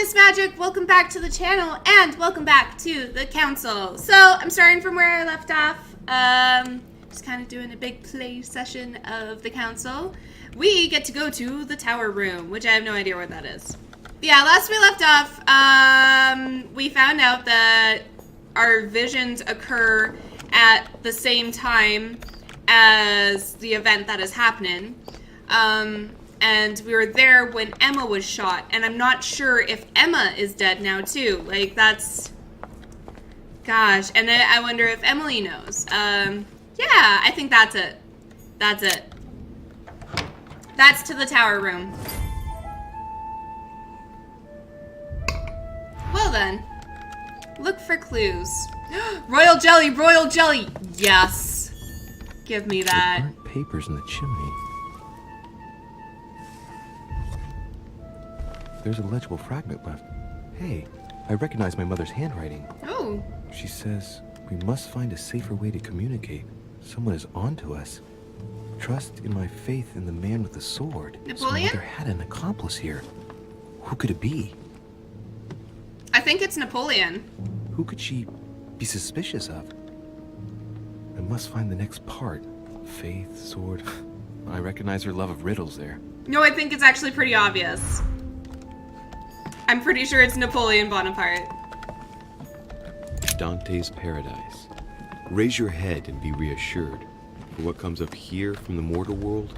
Miss Magic, welcome back to the channel, and welcome back to the council. So, I'm starting from where I left off, just kind of doing a big play session of the council. We get to go to the tower room, which I have no idea where that is. Yeah, last we left off, we found out that our visions occur at the same time as the event that is happening. And we were there when Emma was shot, and I'm not sure if Emma is dead now too. Like, that's... Gosh, and I wonder if Emily knows. Yeah, I think that's it. That's it. That's to the tower room. Well then, look for clues. Royal jelly, royal jelly! Yes! Give me that. There aren't papers in the chimney. There's a legible fragment left. Hey, I recognize my mother's handwriting. Oh. She says, we must find a safer way to communicate. Someone is onto us. Trust in my faith in the man with the sword. Napoleon? So mother had an accomplice here. Who could it be? I think it's Napoleon. Who could she be suspicious of? I must find the next part. Faith, sword. I recognize her love of riddles there. No, I think it's actually pretty obvious. I'm pretty sure it's Napoleon Bonaparte. Dante's Paradise. Raise your head and be reassured, for what comes up here from the mortal world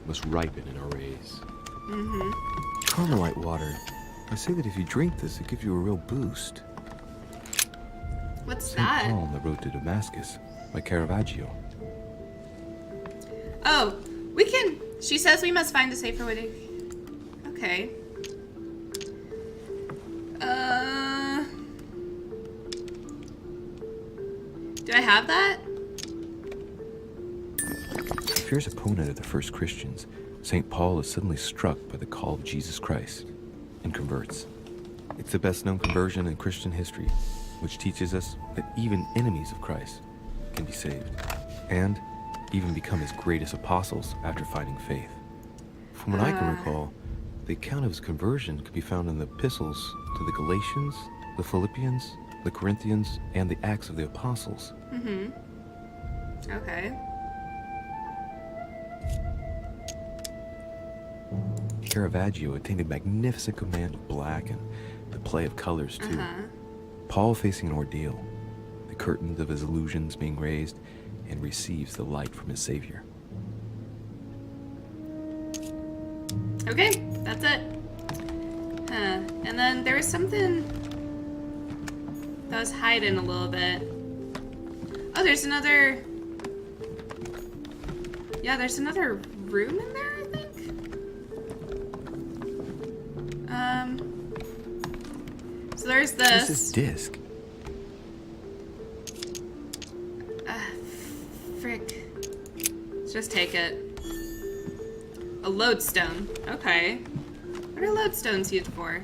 must ripen in our rays. Carmelite water. I say that if you drink this, it gives you a real boost. What's St. that? Paul on the road to Damascus by Caravaggio. Oh, we can... She says we must find a safer way to... Okay. Do I have that? Fierce opponent of the first Christians, St. Paul is suddenly struck by the call of Jesus Christ and converts. It's the best known conversion in Christian history, which teaches us that even enemies of Christ can be saved, and even become his greatest apostles after finding faith. From what I can recall, the account of his conversion could be found in the epistles to the Galatians, the Philippians, the Corinthians, and the Acts of the Apostles. Okay. Caravaggio attained a magnificent command of black and the play of colors too. Paul facing an ordeal, the curtains of his illusions being raised, and receives the light from his Savior. Okay, that's it. And then there was something that was hiding a little bit. Oh, there's another... Yeah, there's another room in there, I think? So there's this... What's this disc? Frick. Let's just take it. A lodestone. Okay. What are lodestones used for?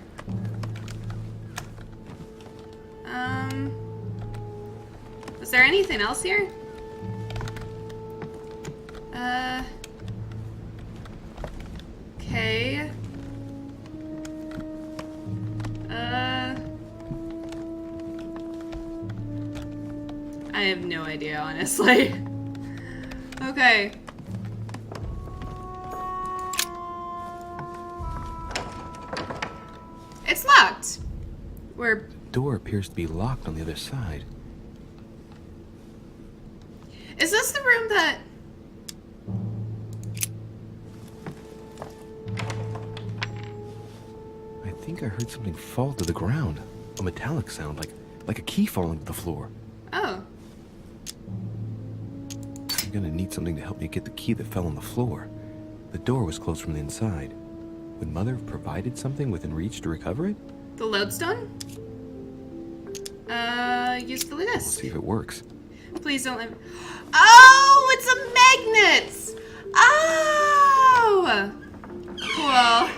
Was there anything else here? Okay. I have no idea, honestly. Okay. It's locked. We're... The door appears to be locked on the other side. Is this the room that... I think I heard something fall to the ground. A metallic sound, like a key falling to the floor. Oh. I'm gonna need something to help me get the key that fell on the floor. The door was closed from the inside. Would Mother have provided something within reach to recover it? The lodestone? Use the We'll disc. see if it works. Please don't let me... Oh, it's a magnet! Oh! Cool.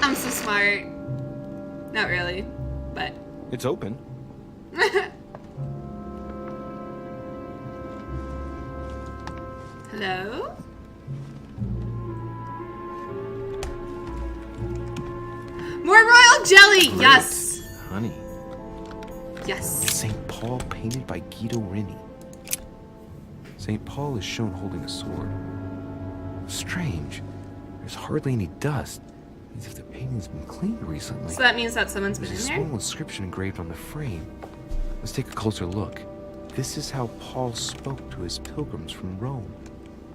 I'm so smart. Not really, but... It's open. Hello? More royal jelly! Great. Yes! Honey. Yes. St. Paul painted by Guido Rini. St. Paul is shown holding a sword. Strange. There's hardly any dust. As if the painting's been cleaned recently. So that means that someone's been There's a in there? small inscription engraved on the frame. Let's take a closer look. This is how Paul spoke to his pilgrims from Rome.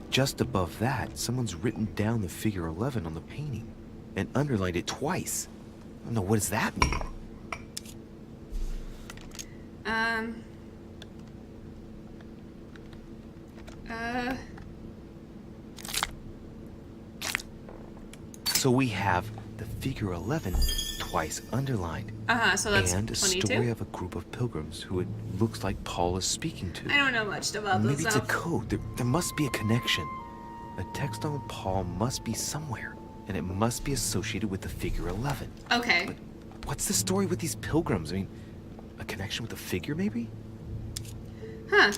Just above that, someone's written down the figure 11 on the painting and underlined it twice. I don't know, what does that mean? So we have the figure 11 twice underlined. So that's and a 22? story of a group of pilgrims who it looks like Paul is speaking to. I don't know much about this Maybe it's a stuff. code. There must be a connection. A text on Paul must be somewhere, and it must be associated with the figure 11. Okay. But what's the story with these pilgrims? I mean, a connection with the figure, maybe? Huh.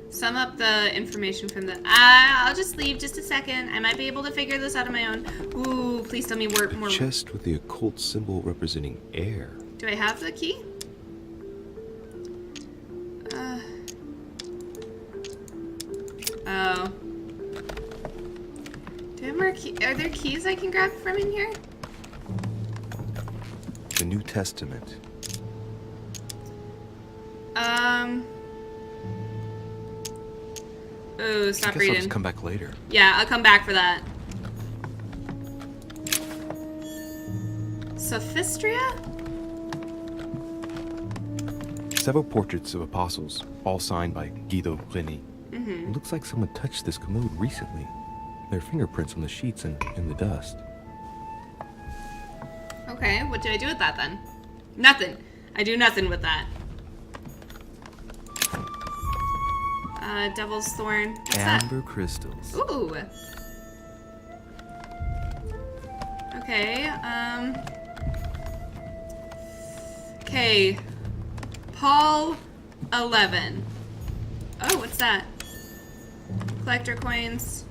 Sum up the information from the... I'll just leave just a second. I might be able to figure this out on my own. Ooh, please tell me more... Chest with the occult symbol representing air. Do I have the key? Oh. Do I have more key? Are there keys I can grab from in here? The New Testament. Oh, stop I guess I'll reading. just come back later. Yeah, I'll come back for that. Sophistria? Several portraits of apostles, all signed by Guido Rini. It looks like someone touched this commode recently. There are fingerprints on the sheets and in the dust. Okay, what do I do with that then? Nothing. I do nothing with that. Devil's Thorn. What's Amber crystals. that? Ooh. Okay, Okay. Paul 11. Oh, what's that? Collector coins.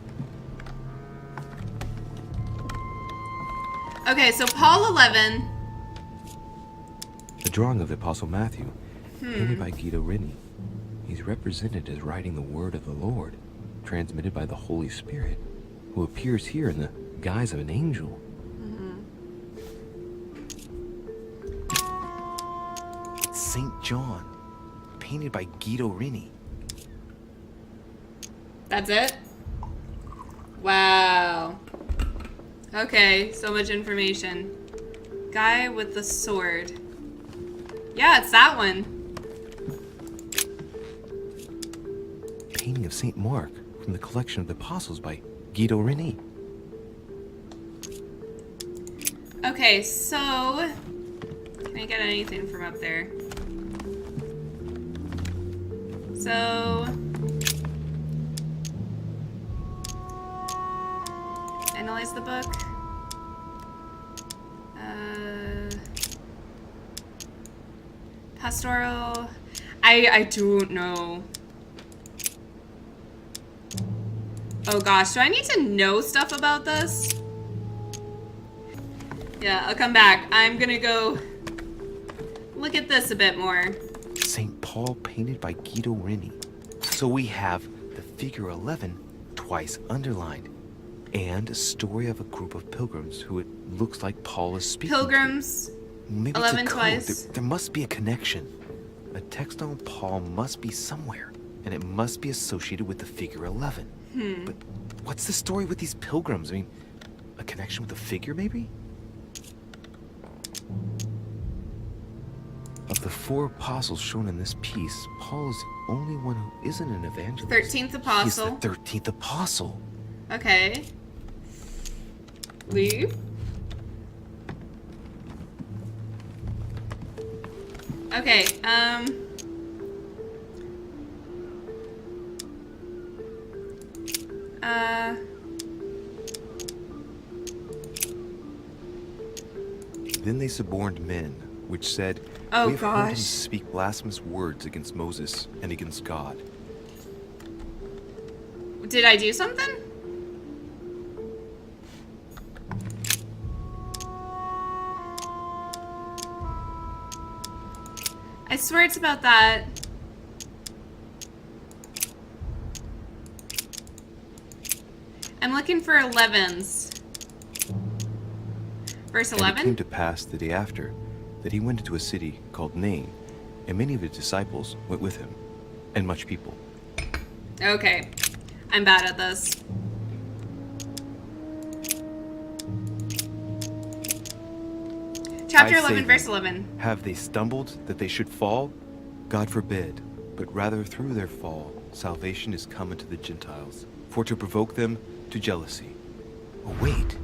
Okay, so Paul 11. A drawing of the Apostle Matthew, painted by Guido Rini. He's represented as writing the word of the Lord, transmitted by the Holy Spirit, who appears here in the guise of an angel. It's St. John, painted by Guido Rini. That's it? Wow. Okay, so much information. Guy with the sword. Yeah, it's that one. Painting of St. Mark from the collection of the Apostles by Guido Rini. Okay, so... Can I get anything from up there? So... Analyze the book. Pastoral... I don't know. Oh gosh, do I need to know stuff about this? Yeah, I'll come back. I'm gonna go look at this a bit more. St. Paul painted by Guido Rini. So we have the figure 11 twice underlined, and a story of a group of pilgrims who it looks like Paul is speaking Pilgrims, to. Maybe 11 it's a code. twice. There must be a connection. A text on Paul must be somewhere, and it must be associated with the figure 11. But what's the story with these pilgrims? I mean, a connection with the figure, maybe? Of the 4 apostles shown in this piece, Paul is the only one who isn't an evangelist. 13th apostle. He's the 13th apostle. Okay. Leave. Okay, Then they suborned men, which said, Oh, "We have heard him gosh. speak blasphemous words against Moses and against God." did I do something? I swear it's about that. I'm looking for 11s. Verse And it 11? came to pass the day after that he went into a city called Nain, and many of his disciples went with him, and much people. Okay. I'm bad at this. Chapter I say 11, verse then, 11. Have they stumbled that they should fall? God forbid, but rather through their fall, salvation is come unto the Gentiles, for to provoke them to jealousy. Oh, wait.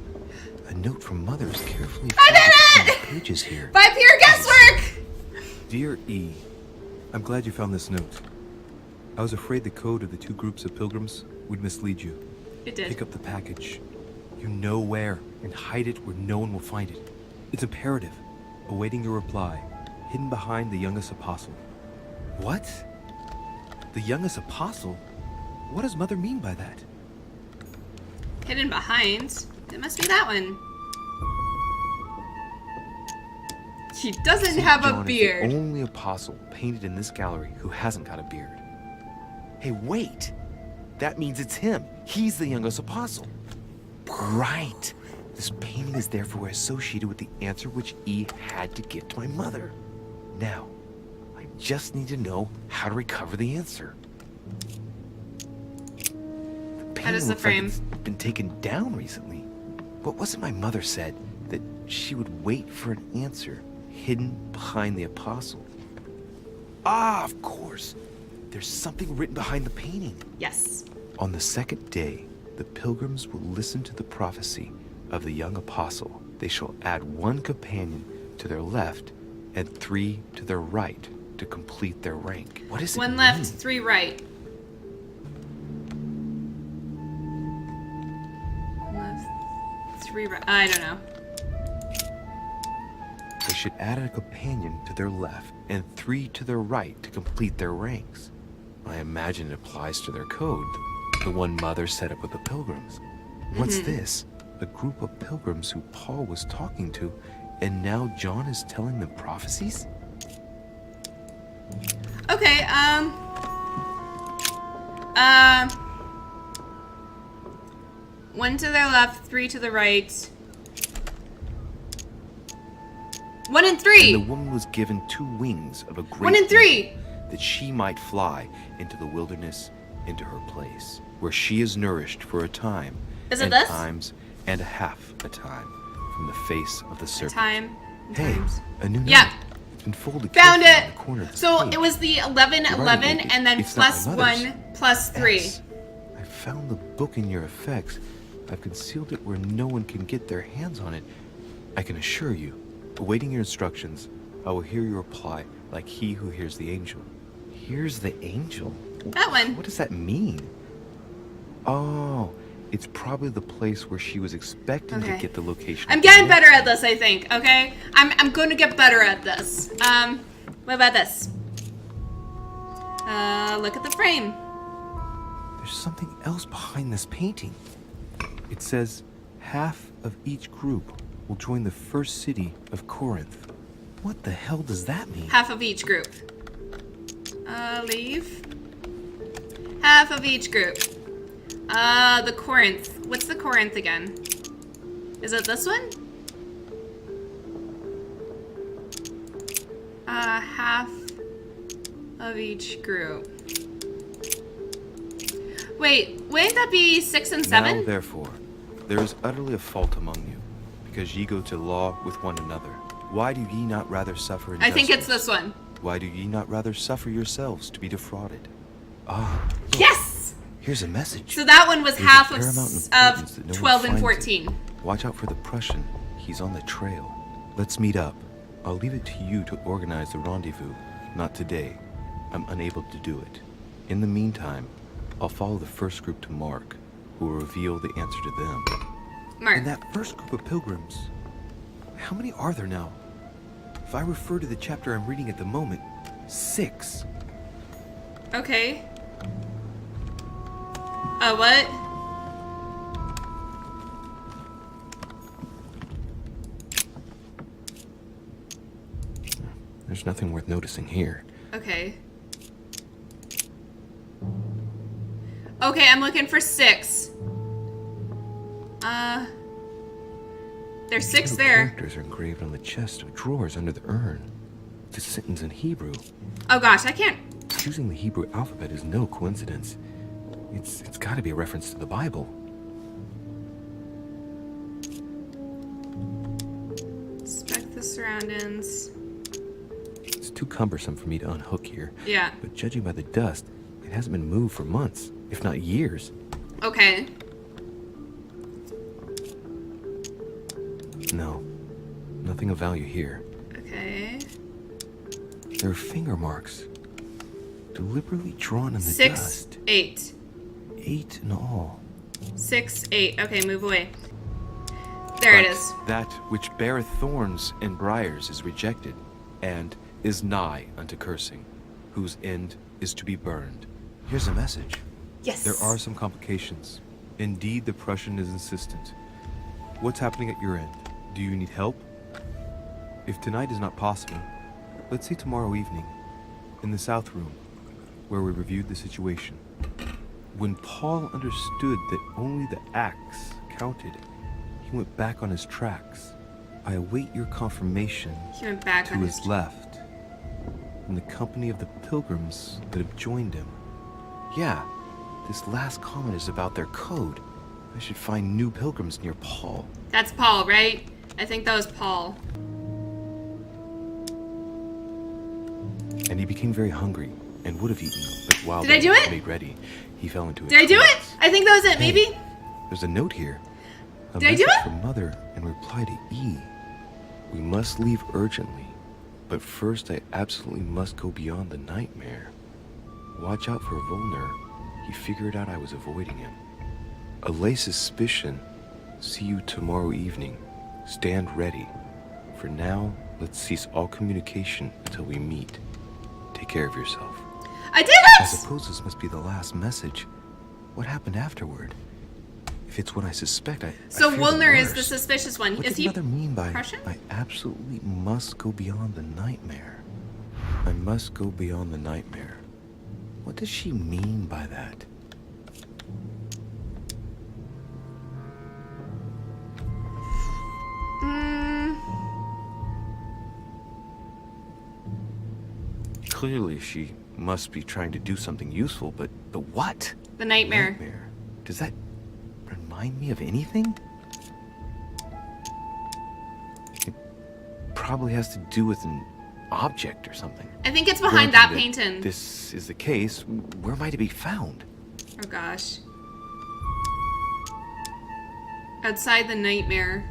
A note from Mother is carefully I did folded it! between the pages here. By pure guesswork! Dear E, I'm glad you found this note. I was afraid the code of the two groups of pilgrims would mislead you. It did. Pick up the package. You know where, and hide it where no one will find it. It's imperative. Awaiting your reply, hidden behind the youngest apostle. What? The youngest apostle? What does Mother mean by that? Hidden behind. It must be that one. He doesn't Saint have John a beard. is the only apostle painted in this gallery who hasn't got a beard. Hey, wait! That means it's him. He's the youngest apostle. Right. This painting is therefore associated with the answer which E had to give to my mother. Now, I just need to know how to recover the answer. The How does painting the looks frame? like it's been taken down recently. What was it my mother said? That she would wait for an answer hidden behind the apostle. Ah, of course. There's something written behind the painting. Yes. On the second day, the pilgrims will listen to the prophecy of the young apostle. They shall add one companion to their left and 3 to their right to complete their rank. What is it? One left, 3 right. Left, 3 right. I don't know. They should add a companion to their left and 3 to their right to complete their ranks. I imagine it applies to their code, the one Mother set up with the pilgrims. What's this? A group of pilgrims who Paul was talking to, and now John is telling them prophecies? Okay, one to their left, 3 to the right. 1 and 3. And the woman was given 2 wings of a great 1 and 3. eagle, that she might fly into the wilderness, into her place, where she is nourished for a time, Is it and this? times and a half a time, from the face of the serpent. Time. Hey, Times. a new note. Yeah. It's been folded Found carefully it. in the corner of the So page. it was the 11, You're right, 11, Vicky. and then It's not plus my mother's. 1 plus 3. Yes. I found the book in your effects. I've concealed it where no one can get their hands on it. I can assure you, awaiting your instructions, I will hear your reply like he who hears the angel. Hears the angel? That one. What does that mean? Oh, it's probably the place where she was expecting to Okay. get the location. I'm of the getting better answer. at this, I think, okay? I'm going to get better at this. What about this? Look at the frame. There's something else behind this painting. It says, half of each group will join the first city of Corinth. What the hell does that mean? Half of each group. Leave. Half of each group. The Corinth. What's the Corinth again? Is it this one? Half of each group. Wait, wouldn't that be 6 and 7? Now, therefore, there is utterly a fault among you, because ye go to law with one another. Why do ye not rather suffer I think it's injustice? this one. Why do ye not rather suffer yourselves to be defrauded? Ah, look, Yes! here's a message. So that one was There's half a of, paramount importance that no one 12 and finds it. 14. Watch out for the Prussian. He's on the trail. Let's meet up. I'll leave it to you to organize the rendezvous. Not today. I'm unable to do it. In the meantime, I'll follow the first group to Mark, who will reveal the answer to them. Mark. And that first group of pilgrims, how many are there now? If I refer to the chapter I'm reading at the moment, 6. Okay. What? There's nothing worth noticing here. Okay. Okay, I'm looking for 6. There's 6 Two there. characters are engraved on the chest of drawers under the urn. It's a sentence in Hebrew. Oh gosh, I can't. Choosing the Hebrew alphabet is no coincidence. It's got to be a reference to the Bible. Inspect the surroundings. It's too cumbersome for me to unhook here. Yeah. But judging by the dust, it hasn't been moved for months, if not years. Okay. No, nothing of value here. Okay. There are finger marks, deliberately drawn in the 6, dust. 8. 8 in all. 6, 8. Okay, move away. There it But is. that which beareth thorns and briars is rejected, and is nigh unto cursing, whose end is to be burned. Here's a message. Yes. There are some complications. Indeed, the Prussian is insistent. What's happening at your end? Do you need help? If tonight is not possible, let's see tomorrow evening, in the South Room, where we reviewed the situation. When Paul understood that only the axe counted, he went back on his tracks. I await your confirmation He went back to on his left, in the company of the pilgrims that have joined him. Yeah, this last comment is about their code. I should find new pilgrims near Paul. That's Paul, right? I think that was Paul. And he became very hungry and would have eaten, but while Did they I do were it? made ready, he fell into a Did I do it? trance. I think that was it, maybe? There's a note here. A Did I do message it? from Mother in reply to E. We must leave urgently, but first I absolutely must go beyond the nightmare. Watch out for Volner. He figured out I was avoiding him. Allay suspicion. See you tomorrow evening. Stand ready. For now, let's cease all communication until we meet. Take care of yourself. I did I it! suppose this must be the last message. What happened afterward? If it's what I suspect, I So fear the Wolner is the worst. suspicious one. What Is did he Mother mean by Prussian? I absolutely must go beyond the nightmare? I must go beyond the nightmare. What does she mean by that? Clearly, she must be trying to do something useful, but what? The nightmare. Nightmare. Does that remind me of anything? It probably has to do with an object or something. I think it's behind that Granted painting. This is the case. Where am I to be found? Oh gosh. Outside the nightmare.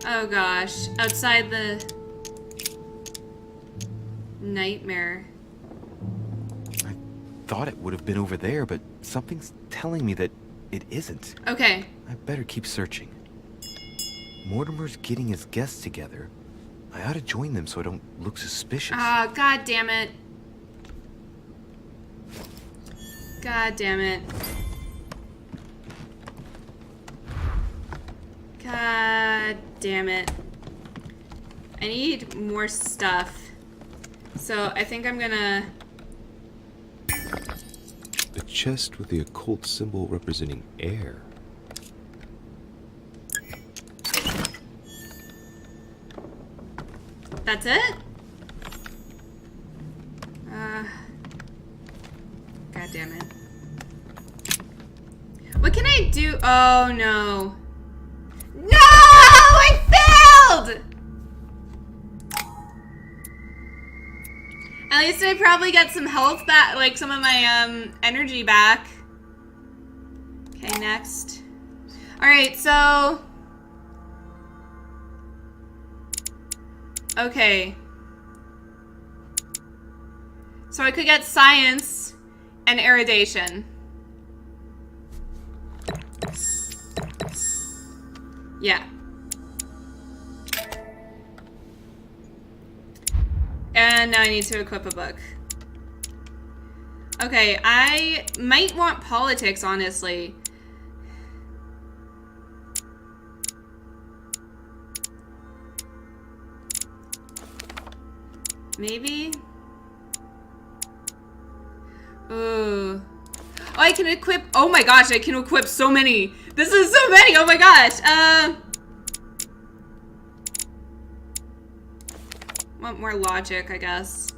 Oh gosh. Outside the nightmare. I thought it would have been over there, but something's telling me that it isn't. Okay. I better keep searching. Mortimer's getting his guests together. I ought to join them so I don't look suspicious. Ah, god damn it. God damn it. God damn it. I need more stuff. So I think I'm gonna... A chest with the occult symbol representing air. That's it? God damn it. What can I do? Oh no. No! I failed! At least I probably get some health back, like some of my energy back. Okay, next. Alright, so... Okay. So I could get science and erudition. Yeah. And now I need to equip a book. Okay, I might want politics, honestly. Maybe? Ooh. Oh, I can equip. Oh my gosh, I can equip so many. This is so many. Oh my gosh. Want more logic, I guess.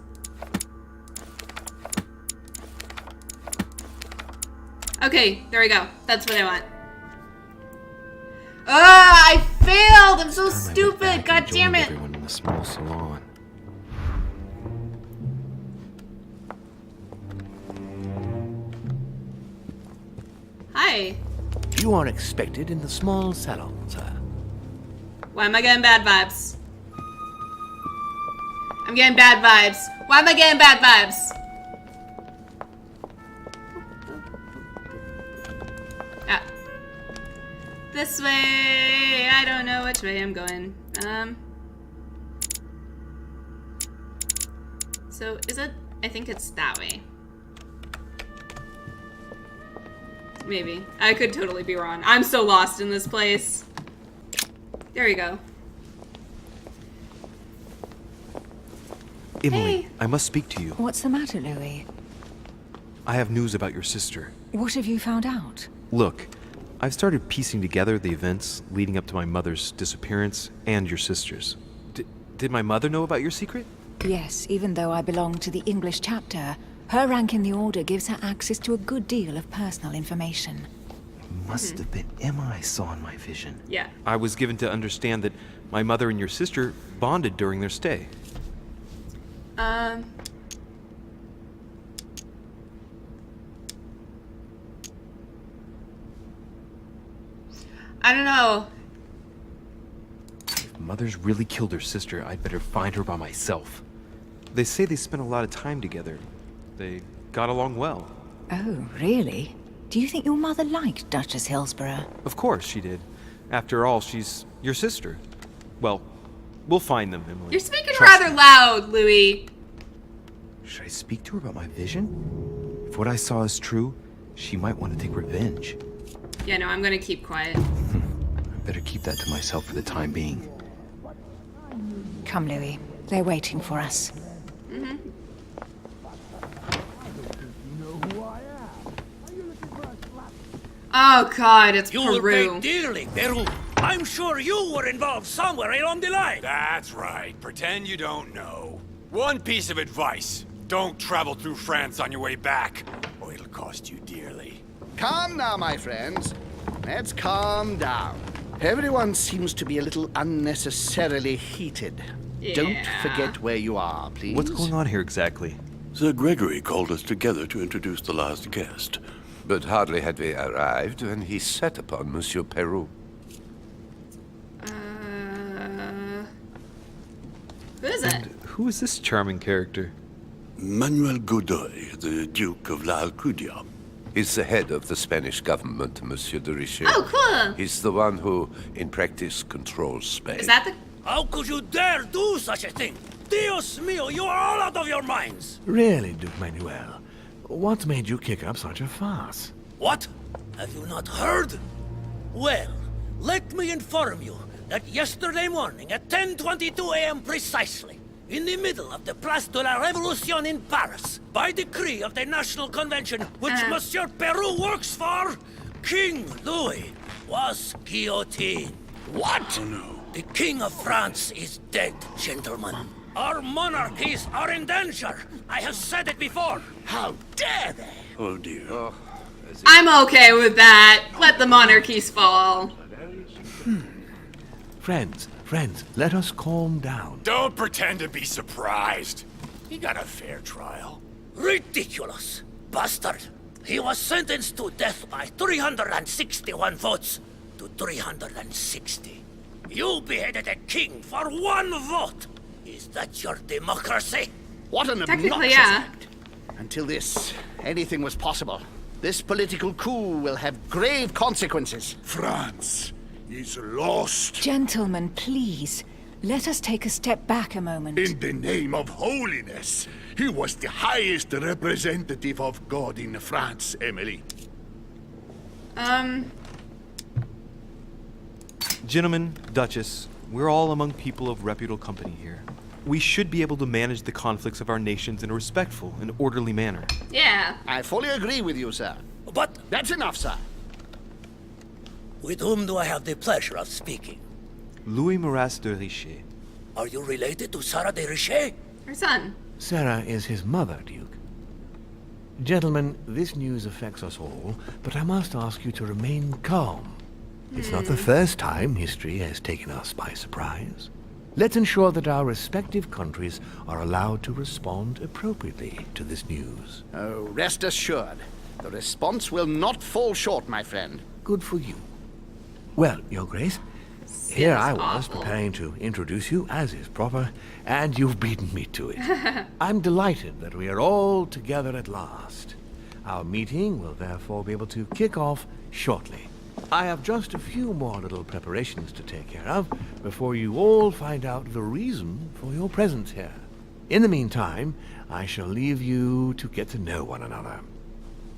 Okay, there we go. That's what I want. I failed. I'm so stupid. God damn it. Everyone in the small salon. Hi. You are expected in the small salon, sir. Why am I getting bad vibes? I'm getting bad vibes. Why am I getting bad vibes? Ah. This way. I don't know which way I'm going. So is it? I think it's that way. Maybe. I could totally be wrong. I'm so lost in this place. There you go. Emily, Hey. I must speak to you. What's the matter, Louis? I have news about your sister. What have you found out? Look, I've started piecing together the events leading up to my mother's disappearance and your sister's. Did my mother know about your secret? Yes, even though I belong to the English chapter, her rank in the Order gives her access to a good deal of personal information. Must have been Emma I saw in my vision. Yeah. I was given to understand that my mother and your sister bonded during their stay. I don't know. If mother's really killed her sister, I'd better find her by myself. They say they spent a lot of time together. They got along well. Oh, really? Do you think your mother liked Duchess Hillsborough? Of course she did. After all, she's your sister. Well, we'll find them, Emily. You're speaking Trust rather me. loud, Louis. Should I speak to her about my vision? If what I saw is true, she might want to take revenge. Yeah, no, I'm gonna keep quiet. I better keep that to myself for the time being. Come, Louis. They're waiting for us. Oh god, it's You will pay Peru. dearly, Peru. I'm sure you were involved somewhere along the line. That's right. Pretend you don't know. One piece of advice. Don't travel through France on your way back, or it'll cost you dearly. Calm now, my friends. Let's calm down. Everyone seems to be a little unnecessarily heated. Don't Yeah. forget where you are, please. What's going on here exactly? Sir Gregory called us together to introduce the last guest. But hardly had we arrived when he set upon Monsieur Peru. Who is it? Who is this charming character? Manuel Godoy, the Duke of La Alcudia. He's the head of the Spanish government, Monsieur de Richet. Oh, cool. He's the one who, in practice, controls Spain. Is that the... How could you dare do such a thing? Dios mío, you are all out of your minds. Really, Duke Manuel? What made you kick up such a fuss? What? Have you not heard? Well, let me inform you that yesterday morning at 10:22 a.m. precisely, in the middle of the Place de la Révolution in Paris, by decree of the National Convention which Monsieur Peru works for, King Louis was guillotined. What? Oh, no. The King of France is dead, gentlemen. Our monarchies are in danger. I have said it before. How dare they? Oh, dear. I'm okay with that. Let the monarchies fall. Friends, let us calm down. Don't pretend to be surprised. He got a fair trial. Ridiculous. Bastard. He was sentenced to death by 361 votes to 360. You beheaded a king for one vote. Is that your democracy? What an Technically, obnoxious yeah. act. Until this, anything was possible. This political coup will have grave consequences. France is lost. Gentlemen, please. Let us take a step back a moment. In the name of holiness, he was the highest representative of God in France, Emily. Gentlemen, Duchess, we're all among people of reputable company here. We should be able to manage the conflicts of our nations in a respectful and orderly manner. Yeah. I fully agree with you, sir. But That's enough, sir. with whom do I have the pleasure of speaking? Louis de Richet. Are you related to Sarah de Richet? Her son. Sarah is his mother, Duke. Gentlemen, this news affects us all, but I must ask you to remain calm. It's not the first time history has taken us by surprise. Let's ensure that our respective countries are allowed to respond appropriately to this news. Oh, rest assured. The response will not fall short, my friend. Good for you. Well, Your Grace, here I was awful. preparing to introduce you, as is proper, and you've beaten me to it. I'm delighted that we are all together at last. Our meeting will therefore be able to kick off shortly. I have just a few more little preparations to take care of before you all find out the reason for your presence here. In the meantime, I shall leave you to get to know one another.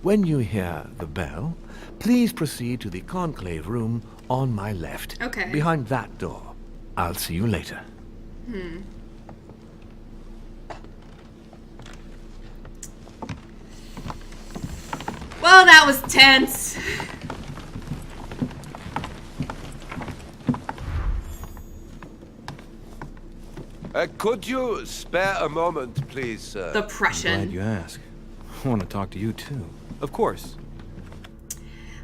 When you hear the bell, please proceed to the conclave room on my left. Okay. Behind that door. I'll see you later. Well, that was tense. Could you spare a moment, please, sir? The Glad Prussian. you ask. I want to talk to you too. Of course.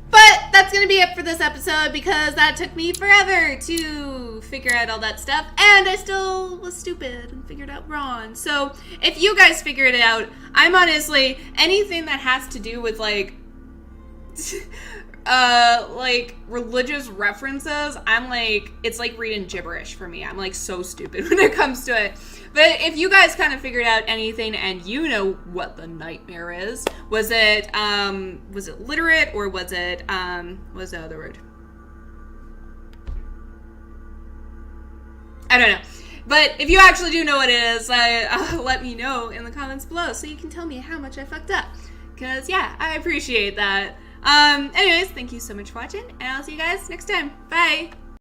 But that's gonna be it for this episode because that took me forever to figure out all that stuff, and I still was stupid and figured out wrong. So if you guys figured it out, I'm honestly anything that has to do with like religious references, I'm like, it's like reading gibberish for me. I'm like so stupid when it comes to it. But if you guys kind of figured out anything and you know what the nightmare is, was it literate or was it what was the other word? I don't know. But if you actually do know what it is, let me know in the comments below so you can tell me how much I fucked up. Because yeah, I appreciate that. Anyways, thank you so much for watching, and I'll see you guys next time. Bye!